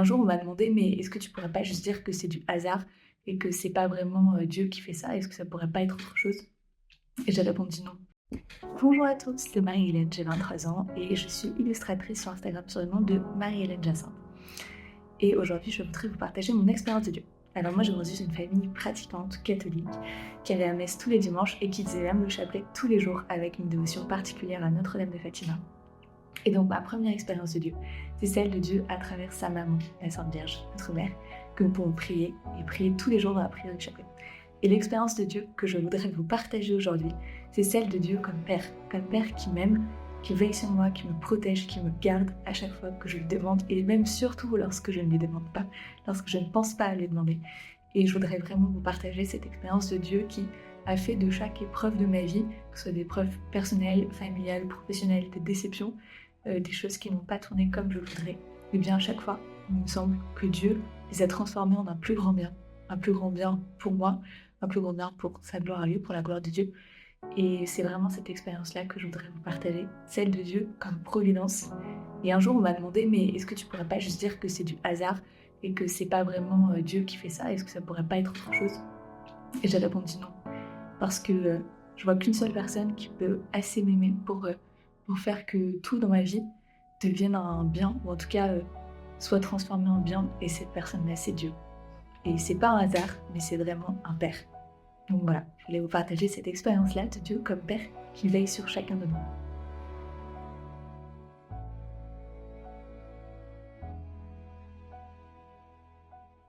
jour, on m'a demandé: «Mais est-ce que tu pourrais pas juste dire que c'est du hasard et que c'est pas vraiment, Dieu qui fait ça? Est-ce que ça pourrait pas être autre chose?» Et j'ai répondu: «Non». Bonjour à tous, c'est Marie-Hélène, j'ai 23 ans et je suis illustratrice sur Instagram sur le nom de Marie-Hélène Jacinthe. Et aujourd'hui, je voudrais vous partager mon expérience de Dieu. Alors moi, j'ai grandi dans une famille pratiquante, catholique, qui allait à la messe tous les dimanches et qui disait même le chapelet tous les jours avec une dévotion particulière à Notre-Dame de Fatima. Et donc ma première expérience de Dieu, c'est celle de Dieu à travers sa maman, la Sainte Vierge, notre mère, que nous pouvons prier et prier tous les jours dans la prière du chapelet. Et l'expérience de Dieu que je voudrais vous partager aujourd'hui, c'est celle de Dieu comme Père qui m'aime, qui veille sur moi, qui me protège, qui me garde à chaque fois que je lui demande, et même surtout lorsque je ne lui demande pas, lorsque je ne pense pas à lui demander. Et je voudrais vraiment vous partager cette expérience de Dieu qui a fait de chaque épreuve de ma vie, que ce soit des épreuves personnelles, familiales, professionnelles, des déceptions, des choses qui n'ont pas tourné comme je voudrais, et bien à chaque fois, il me semble que Dieu les a transformées en un plus grand bien pour moi, un plus grand bien pour sa gloire à lui, pour la gloire de Dieu. Et c'est vraiment cette expérience-là que je voudrais vous partager, celle de Dieu comme providence. Et un jour, on m'a demandé: «Mais est-ce que tu pourrais pas juste dire que c'est du hasard et que c'est pas vraiment, Dieu qui fait ça? Est-ce que ça pourrait pas être autre chose?» Et j'ai répondu: «Non». Parce que, je vois qu'une seule personne qui peut assez m'aimer pour faire que tout dans ma vie devienne un bien, ou en tout cas, soit transformé en bien, et cette personne-là, c'est Dieu. Et c'est pas un hasard, mais c'est vraiment un père. Donc voilà, je voulais vous partager cette expérience-là de Dieu comme père qui veille sur chacun de nous.